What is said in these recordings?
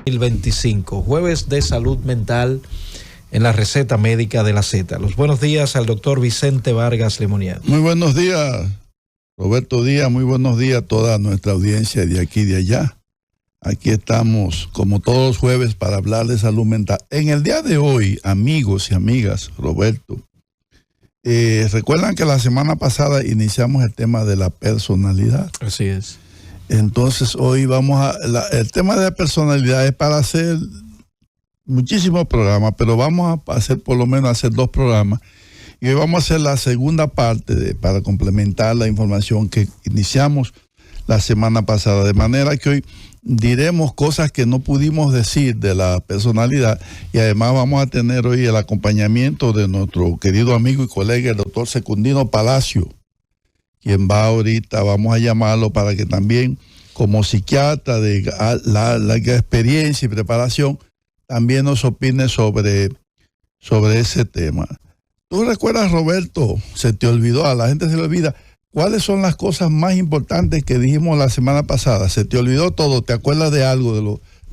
2025, jueves de salud mental en la receta médica de la Z. Los buenos días al doctor Vicente Vargas Lemonier. Muy buenos días, Roberto Díaz, muy buenos días a toda nuestra audiencia de aquí y de allá. Aquí estamos, como todos los jueves, para hablar de salud mental. En el día de hoy, amigos y amigas, Roberto, recuerdan que la semana pasada iniciamos el tema de la personalidad. Así es. Entonces hoy el tema de la personalidad es para hacer muchísimos programas, pero vamos a hacer por lo menos dos programas. Y hoy vamos a hacer la segunda parte para complementar la información que iniciamos la semana pasada. De manera que hoy diremos cosas que no pudimos decir de la personalidad y además vamos a tener hoy el acompañamiento de nuestro querido amigo y colega, el doctor Secundino Palacio, quien vamos a llamarlo para que también, como psiquiatra de la experiencia y preparación, también nos opine sobre ese tema. ¿Tú recuerdas, Roberto? Se te olvidó, a la gente se le olvida, ¿cuáles son las cosas más importantes que dijimos la semana pasada? ¿Se te olvidó todo? ¿Te acuerdas de algo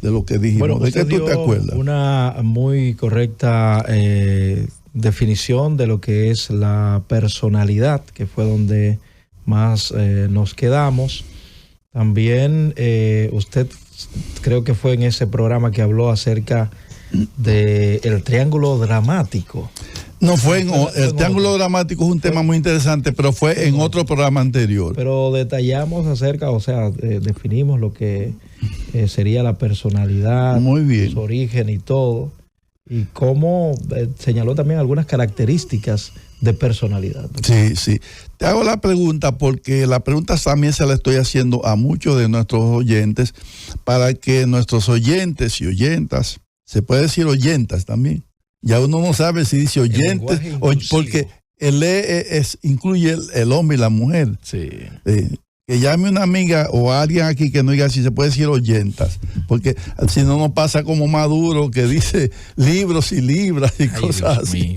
de lo que dijimos? Bueno, ¿de qué tú te acuerdas? Una muy correcta definición de lo que es la personalidad, que fue donde más nos quedamos. También usted, creo que fue en ese programa que habló acerca del triángulo dramático. No, el triángulo dramático es un tema muy interesante, pero fue en otro programa anterior. Pero detallamos definimos lo que sería la personalidad, muy bien, su origen y todo. Y cómo señaló también algunas características de personalidad. Sí. Te hago la pregunta porque la pregunta también se la estoy haciendo a muchos de nuestros oyentes, para que nuestros oyentes y oyentas, se puede decir oyentas también, ya uno no sabe si dice oyentes, porque el incluye el hombre y la mujer. Sí. Que llame una amiga o alguien aquí que no diga si se puede decir oyentas, porque si no nos pasa como Maduro, que dice libros y libras y cosas así.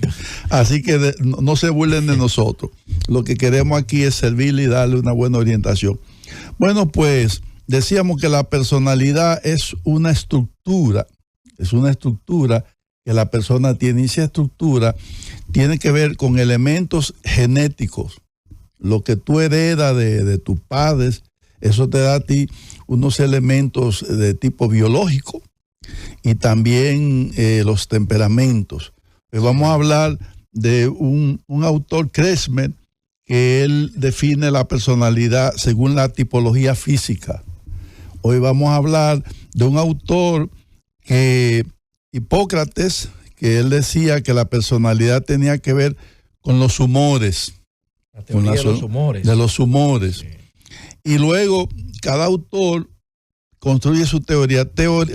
Así que no se burlen de nosotros. Lo que queremos aquí es servirle y darle una buena orientación. Bueno, pues decíamos que la personalidad es una estructura que la persona tiene, y esa estructura tiene que ver con elementos genéticos. Lo que tú heredas de tus padres, eso te da a ti unos elementos de tipo biológico y también los temperamentos. Pues vamos a hablar de un autor, Kretschmer, que él define la personalidad según la tipología física. Hoy vamos a hablar de un autor Hipócrates, que él decía que la personalidad tenía que ver con los humores. La teoría de los humores. Sí. Y luego cada autor construye su teoría.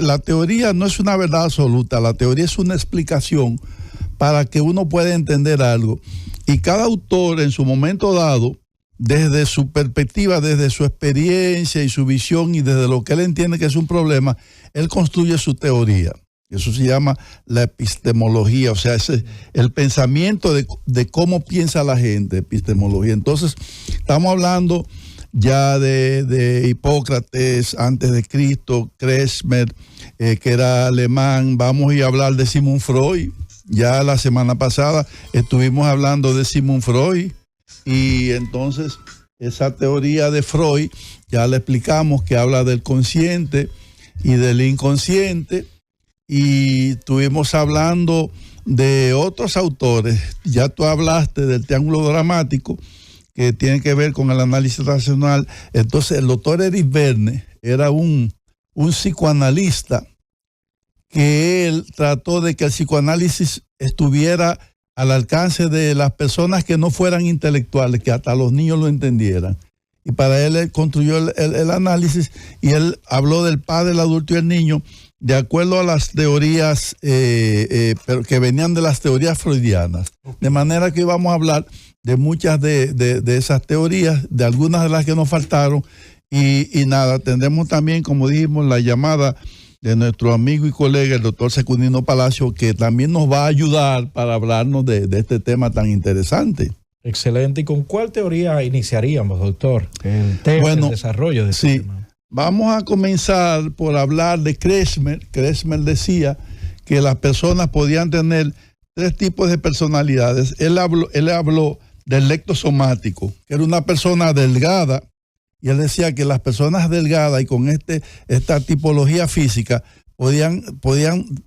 La teoría no es una verdad absoluta, la teoría es una explicación para que uno pueda entender algo. Y cada autor en su momento dado, desde su perspectiva, desde su experiencia y su visión y desde lo que él entiende que es un problema, él construye su teoría. Eso se llama la epistemología, o sea, es el pensamiento de cómo piensa la gente, epistemología. Entonces, estamos hablando ya de Hipócrates, antes de Cristo, Kretschmer, que era alemán. Vamos a ir a hablar de Sigmund Freud. Ya la semana pasada estuvimos hablando de Sigmund Freud, y entonces esa teoría de Freud ya le explicamos que habla del consciente y del inconsciente. Y estuvimos hablando de otros autores. Ya tú hablaste del triángulo dramático, que tiene que ver con el análisis racional. Entonces, el doctor Erich Verne era un psicoanalista, que él trató de que el psicoanálisis estuviera al alcance de las personas que no fueran intelectuales, que hasta los niños lo entendieran. Y para él construyó el análisis, y él habló del padre, el adulto y el niño, de acuerdo a las teorías pero que venían de las teorías freudianas. De manera que hoy vamos a hablar de muchas de esas teorías, de algunas de las que nos faltaron, y nada, tendremos también, como dijimos, la llamada de nuestro amigo y colega, el doctor Secundino Palacio, que también nos va a ayudar para hablarnos de este tema tan interesante. Excelente. ¿Y con cuál teoría iniciaríamos, doctor? El desarrollo de este tema. Vamos a comenzar por hablar de Kretschmer. Kretschmer decía que las personas podían tener 3 tipos de personalidades. Él habló del lectosomático, que era una persona delgada, y él decía que las personas delgadas y con esta tipología física podían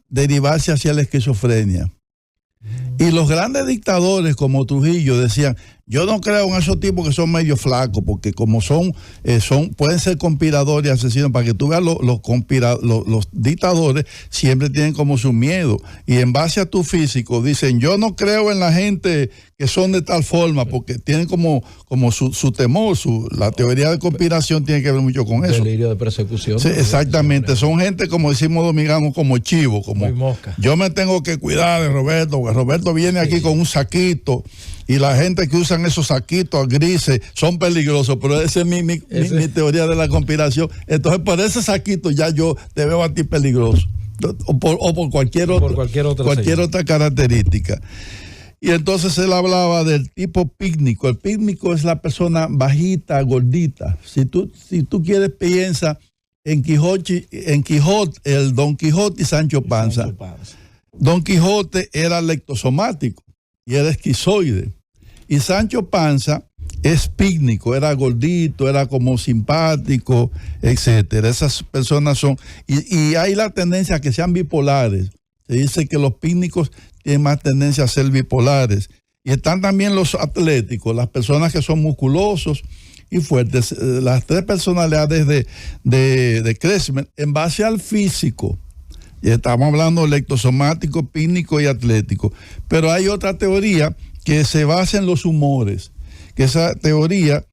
derivarse hacia la esquizofrenia. Y los grandes dictadores como Trujillo decían, yo no creo en esos tipos que son medio flacos, porque como pueden ser conspiradores y asesinos. Para que tú veas, los dictadores siempre tienen como su miedo, y en base a tu físico dicen, yo no creo en la gente que son de tal forma, porque tienen como su temor. La teoría de conspiración tiene que ver mucho con eso. Delirio de persecución. Sí, exactamente, son gente, como decimos dominicanos, como chivo, como yo me tengo que cuidar de Roberto, porque Roberto viene aquí con un saquito, y la gente que usan esos saquitos grises son peligrosos, pero esa es mi teoría de la conspiración. Entonces, por ese saquito ya yo te veo a ti peligroso, o por cualquier otra característica. Y entonces él hablaba del tipo pícnico. El pícnico es la persona bajita, gordita. Si tú quieres, piensa en Quijote, el Don Quijote y Sancho Panza. Don Quijote era lectosomático y era esquizoide. Y Sancho Panza es pícnico, era gordito, era como simpático, etcétera. Esas personas son, y hay la tendencia a que sean bipolares. Se dice que los pícnicos tienen más tendencia a ser bipolares. Y están también los atléticos, las personas que son musculosos y fuertes. Las 3 personalidades de Kretschmer en base al físico. Y estamos hablando de lectosomático, pícnico y atlético. Pero hay otra teoría que se basa en los humores, que esa teoría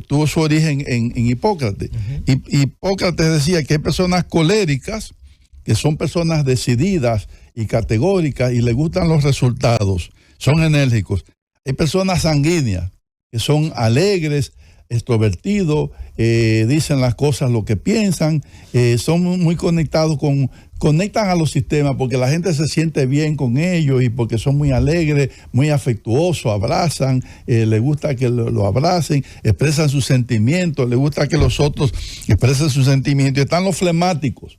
tuvo su origen en Hipócrates. Hipócrates decía que hay personas coléricas, que son personas decididas y categóricas y les gustan los resultados, son enérgicos. Hay personas sanguíneas, que son alegres, extrovertidos, dicen las cosas lo que piensan, son muy conectados conectan a los sistemas porque la gente se siente bien con ellos y porque son muy alegres, muy afectuosos, abrazan, les gusta que lo abracen, expresan sus sentimientos, les gusta que los otros expresen sus sentimientos. Y están los flemáticos,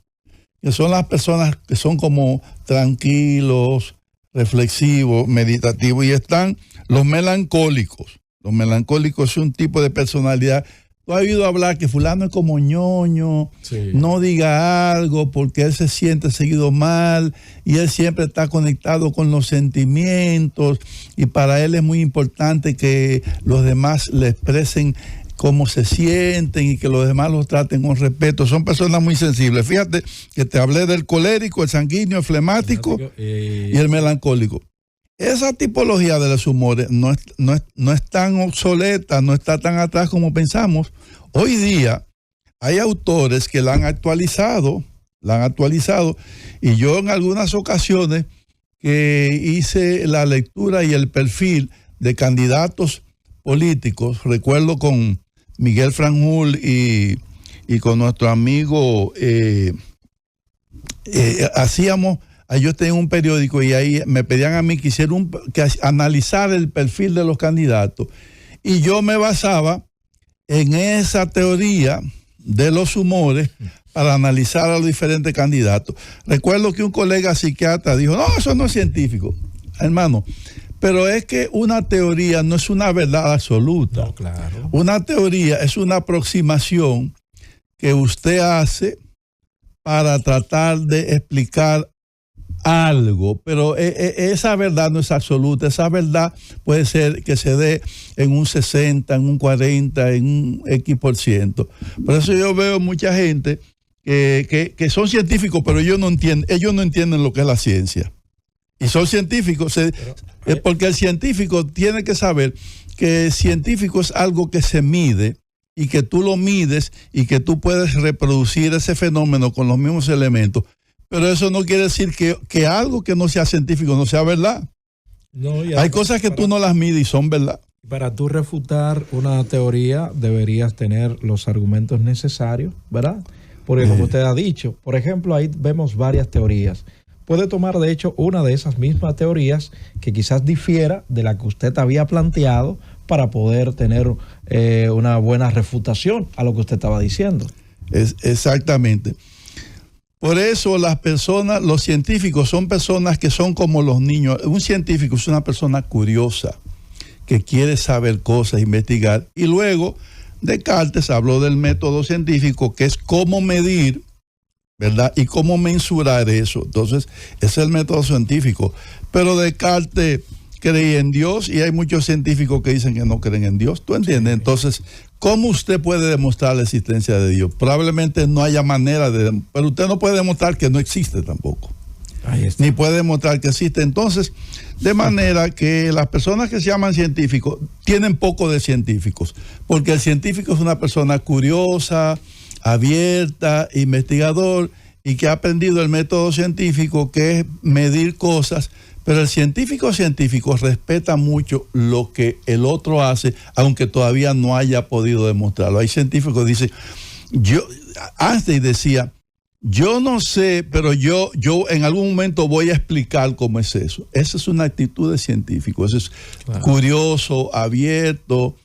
que son las personas que son como tranquilos, reflexivos, meditativos, y están los melancólicos. Los melancólicos es un tipo de personalidad. Tú has oído hablar que fulano es como ñoño, sí, no diga algo porque él se siente seguido mal y él siempre está conectado con los sentimientos, y para él es muy importante que los demás le expresen cómo se sienten y que los demás los traten con respeto. Son personas muy sensibles. Fíjate que te hablé del colérico, el sanguíneo, el flemático y el melancólico. Esa tipología de los humores no es tan obsoleta, no está tan atrás como pensamos. Hoy día hay autores que la han actualizado, y yo en algunas ocasiones que hice la lectura y el perfil de candidatos políticos, recuerdo con Miguel Franjul y con nuestro amigo, yo tenía un periódico y ahí me pedían a mí que hiciera que analizar el perfil de los candidatos, y yo me basaba en esa teoría de los humores para analizar a los diferentes candidatos. Recuerdo que un colega psiquiatra dijo, no, eso no es científico, hermano, pero es que una teoría no es una verdad absoluta. No, claro. Una teoría es una aproximación que usted hace para tratar de explicar algo, pero esa verdad no es absoluta. Esa verdad puede ser que se dé en un 60, en un 40, en un X%. Por eso yo veo mucha gente que son científicos, pero ellos no entienden lo que es la ciencia. Y son científicos, porque el científico tiene que saber que el científico es algo que se mide y que tú lo mides y que tú puedes reproducir ese fenómeno con los mismos elementos. Pero eso no quiere decir que algo que no sea científico no sea verdad. No, hay cosas que tú no las mides y son verdad. Para tú refutar una teoría deberías tener los argumentos necesarios, ¿verdad? Porque como usted ha dicho, por ejemplo, ahí vemos varias teorías. Puede tomar, de hecho, una de esas mismas teorías que quizás difiera de la que usted había planteado para poder tener una buena refutación a lo que usted estaba diciendo. Exactamente. Por eso las personas, los científicos son personas que son como los niños. Un científico es una persona curiosa, que quiere saber cosas, investigar. Y luego Descartes habló del método científico, que es cómo medir, ¿verdad? Y cómo mensurar eso. Entonces, ese es el método científico. Pero Descartes creía en Dios y hay muchos científicos que dicen que no creen en Dios. ¿Tú entiendes? Entonces, ¿cómo usted puede demostrar la existencia de Dios? Probablemente no haya manera pero usted no puede demostrar que no existe tampoco. Ni puede demostrar que existe. Entonces, de manera que las personas que se llaman científicos tienen poco de científicos, porque el científico es una persona curiosa, abierta, investigador, y que ha aprendido el método científico, que es medir cosas. Pero el científico respeta mucho lo que el otro hace, aunque todavía no haya podido demostrarlo. Hay científicos que dicen, Einstein decía, yo no sé, pero yo en algún momento voy a explicar cómo es eso. Esa es una actitud de científico. Eso es curioso, abierto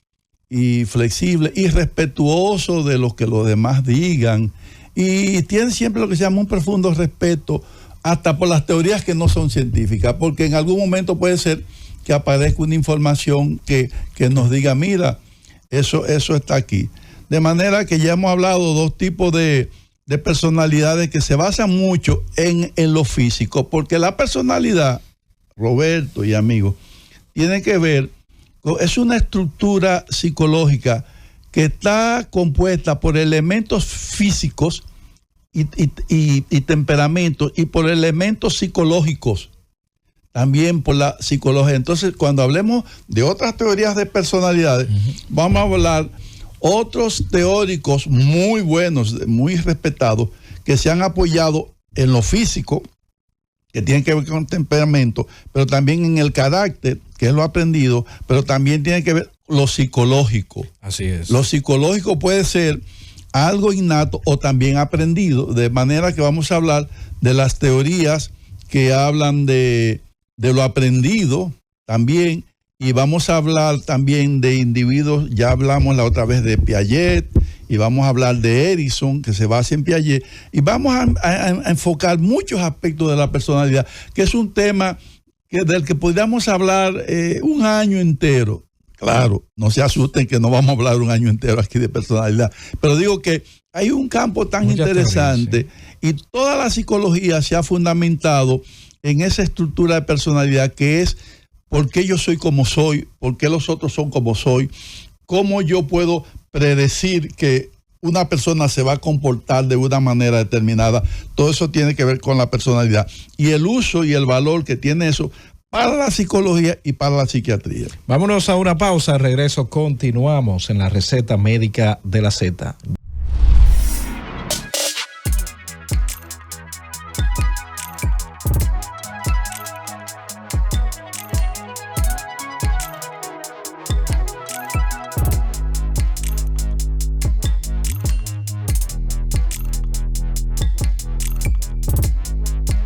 y flexible y respetuoso de lo que los demás digan. Y tiene siempre lo que se llama un profundo respeto hasta por las teorías que no son científicas, porque en algún momento puede ser que aparezca una información que nos diga, mira, eso está aquí. De manera que ya hemos hablado dos tipos de personalidades que se basan mucho en lo físico, porque la personalidad, Roberto y amigos, tiene que ver es una estructura psicológica que está compuesta por elementos físicos y temperamentos, y por elementos psicológicos, también por la psicología. Entonces, cuando hablemos de otras teorías de personalidades, vamos a hablar otros teóricos muy buenos, muy respetados, que se han apoyado en lo físico, que tiene que ver con temperamento, pero también en el carácter, que es lo aprendido, pero también tiene que ver lo psicológico. Así es. Lo psicológico puede ser algo innato o también aprendido, de manera que vamos a hablar de las teorías que hablan de lo aprendido también, y vamos a hablar también de individuos, ya hablamos la otra vez de Piaget, y vamos a hablar de Erickson, que se basa en Piaget, y vamos a enfocar muchos aspectos de la personalidad, que es un tema del que podríamos hablar un año entero. Claro, no se asusten que no vamos a hablar un año entero aquí de personalidad, pero digo que hay un campo tan interesante, y toda la psicología se ha fundamentado en esa estructura de personalidad que es por qué yo soy como soy, por qué los otros son como soy, cómo yo puedo predecir que una persona se va a comportar de una manera determinada. Todo eso tiene que ver con la personalidad y el uso y el valor que tiene eso para la psicología y para la psiquiatría. Vámonos a una pausa, regreso continuamos en la receta médica de la Z.